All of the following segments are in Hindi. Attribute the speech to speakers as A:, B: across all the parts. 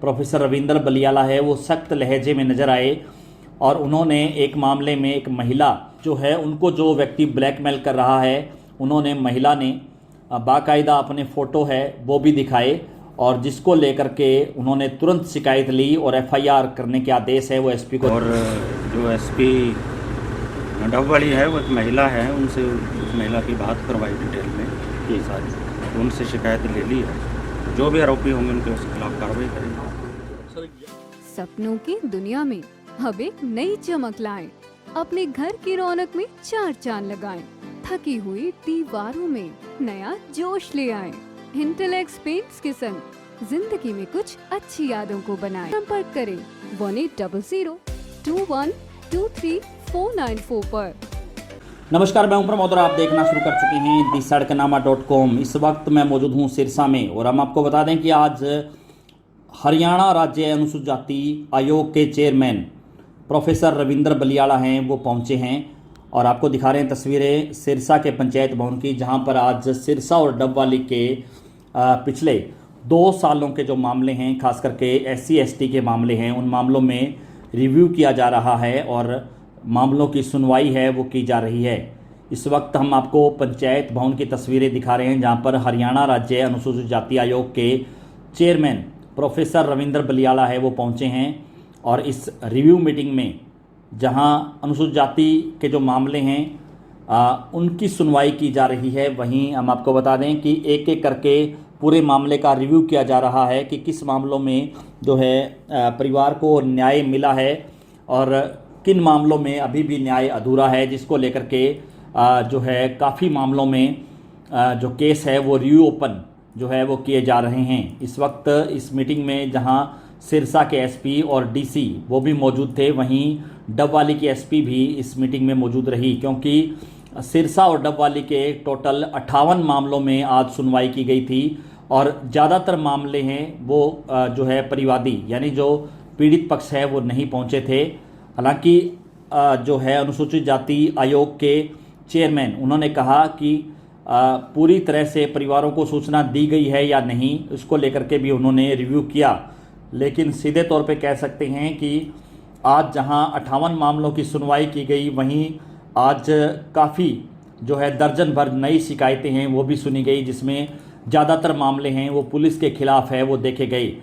A: प्रोफेसर रविंद्र बलियाला है वो सख्त लहजे में नज़र आए और उन्होंने एक मामले में एक महिला जो है उनको जो व्यक्ति ब्लैकमेल कर रहा है उन्होंने महिला ने बाकायदा अपने फ़ोटो है वो भी दिखाए और जिसको लेकर के उन्होंने तुरंत शिकायत ली और एफआईआर करने के आदेश है वो एसपी को।
B: और जो एसपी डबवाली है वो एक महिला है, उनसे उस महिला की बात करवाई डिटेल में ये सारी, उनसे शिकायत ले ली है। जो भी आरोपी होंगे उनके खिलाफ कार्रवाई करेंगे।
C: सपनों की दुनिया में अब एक नई चमक लाएं, अपने घर की रौनक में चार चांद लगाएं, थकी हुई दीवारों में नया जोश ले आएं। इंटेलेक्स पेंट्स के संग जिंदगी में कुछ अच्छी यादों को बनाएं। संपर्क करें 180021239494 पर।
A: नमस्कार, मैं प्रमोद और आप देखना शुरू कर चुके हैं दी सड़कनामा.com। इस वक्त मैं मौजूद हूं सिरसा में और हम आपको बता दें कि आज हरियाणा राज्य अनुसूचित जाति आयोग के चेयरमैन प्रोफेसर रविंद्र बलियाला हैं वो पहुंचे हैं और आपको दिखा रहे हैं तस्वीरें सिरसा के पंचायत भवन की, जहां पर आज सिरसा और डबवाली के पिछले 2 सालों के जो मामले हैं, खास करके SC/ST के मामले हैं, उन मामलों में रिव्यू किया जा रहा है और मामलों की सुनवाई है वो की जा रही है। इस वक्त हम आपको पंचायत भवन की तस्वीरें दिखा रहे हैं जहां पर हरियाणा राज्य अनुसूचित जाति आयोग के चेयरमैन प्रोफेसर रविंद्र बलियाला है वो पहुंचे हैं और इस रिव्यू मीटिंग में जहां अनुसूचित जाति के जो मामले हैं उनकी सुनवाई की जा रही है, वहीं हम आपको बता दें कि एक एक करके पूरे मामले का रिव्यू किया जा रहा है कि किस मामलों में जो है परिवार को न्याय मिला है और किन मामलों में अभी भी न्याय अधूरा है, जिसको लेकर के जो है काफ़ी मामलों में जो केस है वो रीओपन जो है वो किए जा रहे हैं। इस वक्त इस मीटिंग में जहां सिरसा के एसपी और डीसी वो भी मौजूद थे, वहीं डबवाली की एसपी भी इस मीटिंग में मौजूद रही, क्योंकि सिरसा और डबवाली के टोटल 58 मामलों में आज सुनवाई की गई थी और ज़्यादातर मामले हैं वो जो है परिवादी यानी जो पीड़ित पक्ष है वो नहीं पहुंचे थे। हालांकि जो है अनुसूचित जाति आयोग के चेयरमैन उन्होंने कहा कि पूरी तरह से परिवारों को सूचना दी गई है या नहीं, उसको लेकर के भी उन्होंने रिव्यू किया, लेकिन सीधे तौर पे कह सकते हैं कि आज जहां 58 मामलों की सुनवाई की गई, वहीं आज काफ़ी जो है दर्जन भर नई शिकायतें हैं वो भी सुनी गई, जिसमें ज़्यादातर मामले हैं वो पुलिस के खिलाफ है वो देखे गए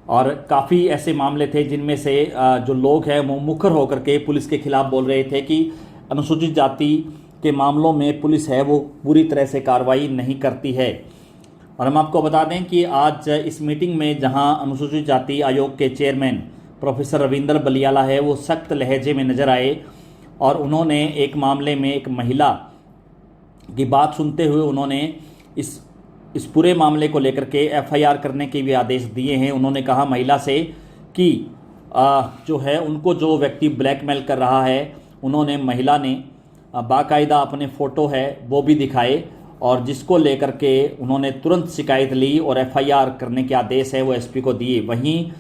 A: और काफ़ी ऐसे मामले थे जिनमें से जो लोग हैं वो मुखर होकर के पुलिस के खिलाफ बोल रहे थे कि अनुसूचित जाति के मामलों में पुलिस है वो पूरी तरह से कार्रवाई नहीं करती है। और हम आपको बता दें कि आज इस मीटिंग में जहां अनुसूचित जाति आयोग के चेयरमैन प्रोफेसर रविंद्र बलियाला है वो सख्त लहजे में नज़र आए और उन्होंने एक मामले में एक महिला की बात सुनते हुए उन्होंने इस पूरे मामले को लेकर के एफआईआर करने के भी आदेश दिए हैं। उन्होंने कहा महिला से कि जो है उनको जो व्यक्ति ब्लैकमेल कर रहा है उन्होंने महिला ने बाकायदा अपने फ़ोटो है वो भी दिखाए और जिसको लेकर के उन्होंने तुरंत शिकायत ली और एफआईआर करने के आदेश है वो एसपी को दिए। वहीं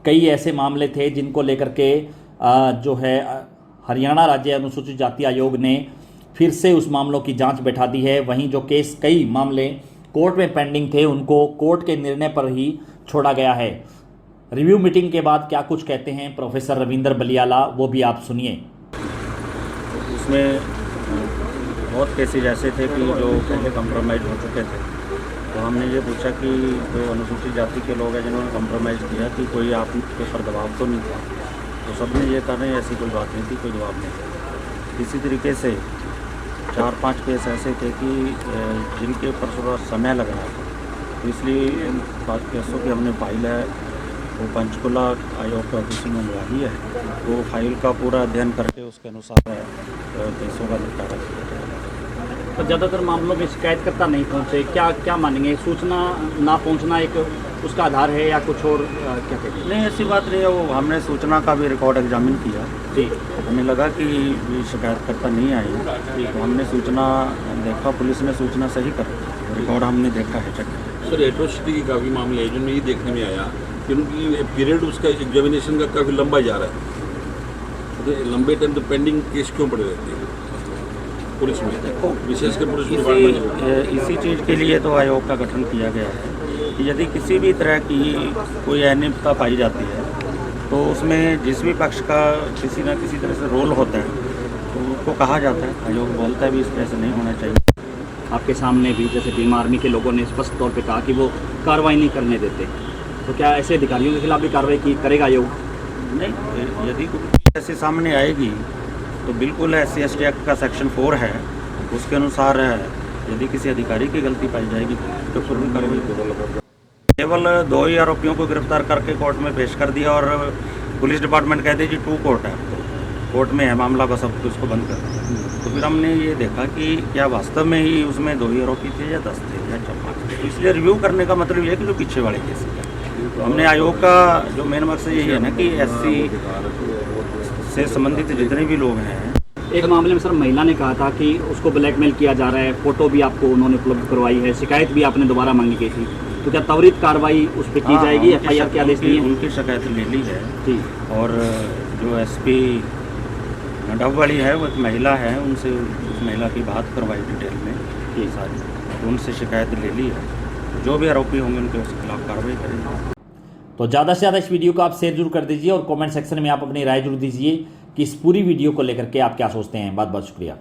A: कई ऐसे मामले थे जिनको लेकर के जो है हरियाणा राज्य अनुसूचित जाति आयोग ने फिर से उस मामलों की जांच बैठा दी है। वहीं जो केस कई मामले कोर्ट में पेंडिंग थे उनको कोर्ट के निर्णय पर ही छोड़ा गया है। रिव्यू मीटिंग के बाद क्या कुछ कहते हैं प्रोफेसर रविंद्र बलियाला वो भी आप सुनिए।
B: उसमें बहुत केसेज ऐसे थे कि जो पहले कंप्रोमाइज़ हो चुके थे, तो हमने ये पूछा कि जो अनुसूचित जाति के लोग हैं जिन्होंने कंप्रोमाइज़ किया कि कोई आप के ऊपर दबाव तो नहीं था, तो सबने ये कर रहे हैं ऐसी कोई बात नहीं थी, कोई जवाब नहीं था। इसी तरीके से 4-5 केस ऐसे थे कि जिनके ऊपर थोड़ा समय लग रहा था, तो इसलिए इन 5 केसों की हमने फाइल है वो पंचकुला आयोग के ऑफिस में मंगवा दी है। वो फाइल का पूरा अध्ययन करके उसके अनुसार केसों का निपटारा किया जाएगा।
A: तो ज़्यादातर मामलों में शिकायतकर्ता नहीं पहुँचे, क्या मानेंगे? सूचना ना पहुँचना एक उसका आधार है या कुछ और क्या कहेंगे?
B: नहीं, ऐसी बात नहीं है। वो हमने सूचना का भी रिकॉर्ड एग्जामिन किया जी, हमें लगा कि शिकायतकर्ता नहीं आई, तो हमने सूचना देखा, पुलिस ने सूचना सही कर रिकॉर्ड हमने देखा है, चेक किया।
D: सर एट्रोसिटी के काफ़ी मामले हैं जिनमें ये देखने में आया कि उनकी पीरियड उसका एग्जामिनेशन का काफ़ी लंबा जा रहा है, तो लंबे टाइम तो पेंडिंग केस क्यों पड़े रहते हैं पुलिस में, विशेषकर पुलिस डिपार्टमेंट में?
B: इसी चीज़ के लिए तो आयोग का गठन किया गया है कि यदि किसी भी तरह की कोई अनियमितता पाई जाती है तो उसमें जिस भी पक्ष का किसी न किसी तरह से रोल होता है तो उसको कहा जाता है। आयोग बोलता है भी इस तरह से नहीं होना चाहिए।
A: आपके सामने भी जैसे भीम आर्मी के लोगों ने स्पष्ट तौर पे कहा कि वो कार्रवाई नहीं करने देते, तो क्या ऐसे अधिकारियों के खिलाफ भी कार्रवाई करेगा आयोग?
B: नहीं, यदि कोई ऐसे सामने आएगी तो बिल्कुल SC/ST एक्ट का सेक्शन 4 है, उसके अनुसार यदि किसी अधिकारी की गलती पाई जाएगी तो तुरंत कार्रवाई। केवल 2 ही आरोपियों को गिरफ्तार करके कोर्ट में पेश कर दिया और पुलिस डिपार्टमेंट कहते जी 2 कोर्ट है, कोर्ट में है मामला, बस अब तो इसको बंद कर दिया। तो फिर हमने ये देखा कि क्या वास्तव में ही उसमें 2 ही आरोपी थे या 10 थे या 5 थे। तो इसलिए रिव्यू करने का मतलब ये है कि जो पीछे वाले केस है, तो हमने आयोग का जो मेन मकसद यही है ना कि SC से संबंधित जितने भी लोग हैं।
A: एक मामले में सर महिला ने कहा था कि उसको ब्लैकमेल किया जा रहा है, फोटो भी आपको उन्होंने उपलब्ध करवाई है, शिकायत भी आपने दोबारा मांगी गई थी, तो क्या त्वरित कार्रवाई उस पर की जाएगी? FIR के आदेश दिए?
B: उनकी शिकायत ले ली है
A: जी।
B: और जो SP डब वाली है वो एक महिला है, उनसे उस महिला की बात करवाई डिटेल में ये सारी, तो उनसे शिकायत ले ली है। जो भी आरोपी होंगे उनके खिलाफ कार्रवाई करेंगे।
A: तो ज़्यादा से ज़्यादा इस वीडियो को आप शेयर जरूर कर दीजिए और कमेंट सेक्शन में आप अपनी राय जरूर दीजिए कि इस पूरी वीडियो को लेकर के आप क्या सोचते हैं। बहुत बहुत शुक्रिया।